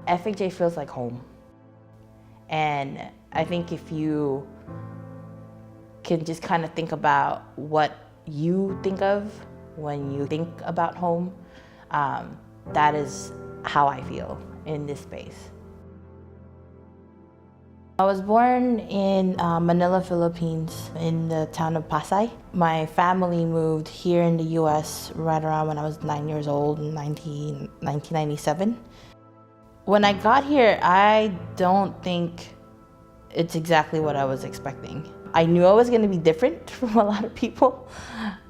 FHA feels like home. And I think if you can just kind of think about what you think of when you think about home, that is how I feel in this space. I was born in Manila, Philippines, in the town of Pasay. My family moved here in the US right around when I was 9 years old in 1997. When I got here, I don't think it's exactly what I was expecting. I knew I was going to be different from a lot of people,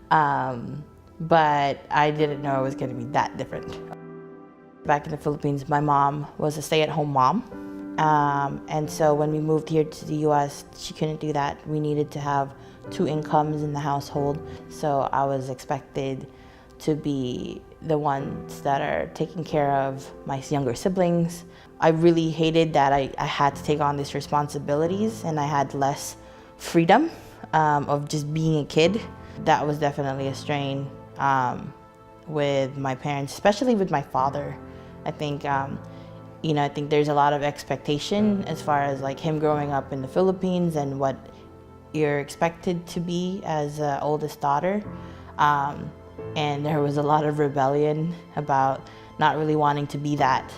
but I didn't know I was going to be that different. Back in the Philippines, my mom was a stay-at-home mom. And so when we moved here to the US, she couldn't do that. We needed to have 2 incomes in the household. So I was expected to be the ones that are taking care of my younger siblings. I really hated that I had to take on these responsibilities and I had less freedom of just being a kid. That was definitely a strain with my parents, especially with my father. I think I think there's a lot of expectation as far as like him growing up in the Philippines and what you're expected to be as an oldest daughter. And there was a lot of rebellion about not really wanting to be that.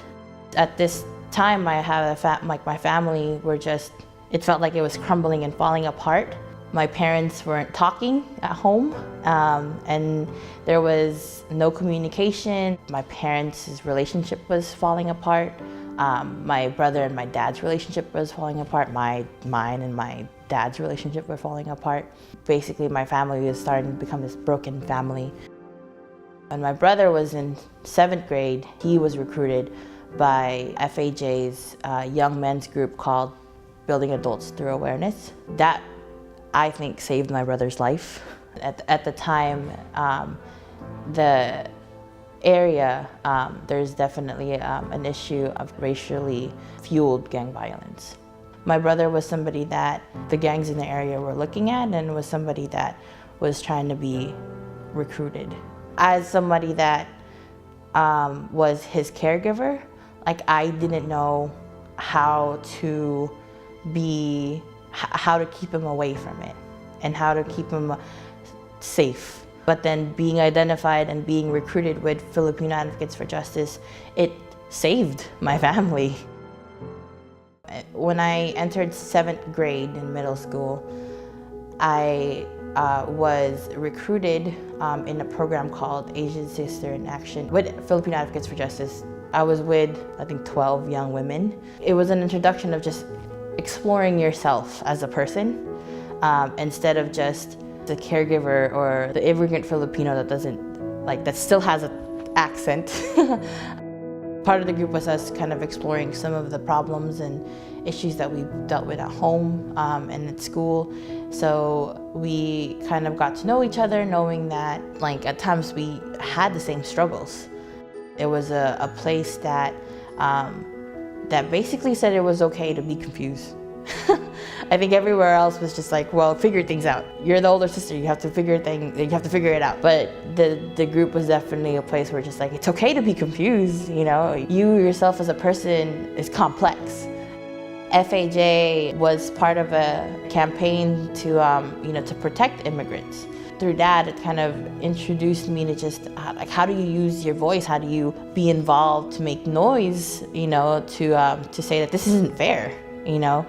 At this time, I have my family were just, it felt like it was crumbling and falling apart. My parents weren't talking at home, and there was no communication. My parents' relationship was falling apart. My brother and my dad's relationship was falling apart. Mine and my dad's relationship were falling apart. Basically, my family was starting to become this broken family. When my brother was in 7th grade, he was recruited by FHA's young men's group called Building Adults Through Awareness. That, I think, saved my brother's life. At the time, the area, there's definitely an issue of racially fueled gang violence. My brother was somebody that the gangs in the area were looking at and was somebody that was trying to be recruited. As somebody that was his caregiver, like I didn't know how to keep him away from it and how to keep him safe. But then being identified and being recruited with Filipino Advocates for Justice, it saved my family. When I entered 7th grade in middle school, I was recruited in a program called Asian Sister in Action with Filipino Advocates for Justice. I was with, I think, 12 young women. It was an introduction of just exploring yourself as a person instead of just the caregiver or the immigrant Filipino that still has an accent. Part of the group was us kind of exploring some of the problems and issues that we dealt with at home and at school. So we kind of got to know each other, knowing that like at times we had the same struggles. It was a place that basically said it was okay to be confused. I think everywhere else was just like, well, figure things out. You're the older sister, you have to figure it out. But the group was definitely a place where just like, it's okay to be confused, you know? You yourself as a person is complex. FHA was part of a campaign to protect immigrants. Through that, it kind of introduced me to just like, how do you use your voice? How do you be involved to make noise, to say that this isn't fair?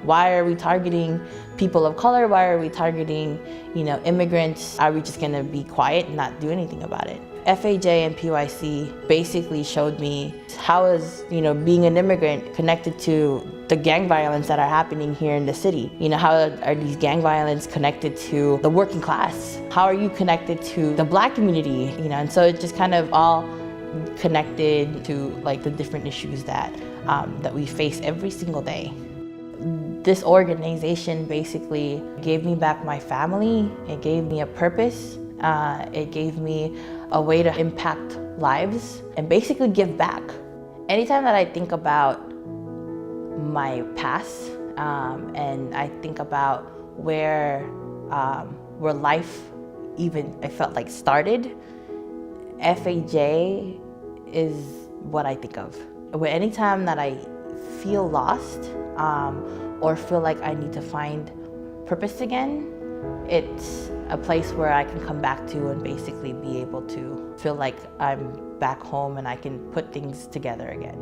Why are we targeting people of color? Why are we targeting, immigrants? Are we just gonna be quiet and not do anything about it? FHA and PYC basically showed me how is, being an immigrant connected to the gang violence that are happening here in the city. How are these gang violence connected to the working class? How are you connected to the Black community? And so it just kind of all connected to like the different issues that we face every single day. This organization basically gave me back my family. It gave me a purpose. It gave me a way to impact lives and basically give back. Anytime that I think about my past and I think about where life even I felt like started, FHA is what I think of. Anytime that I feel lost or feel like I need to find purpose again, it's a place where I can come back to and basically be able to feel like I'm back home and I can put things together again.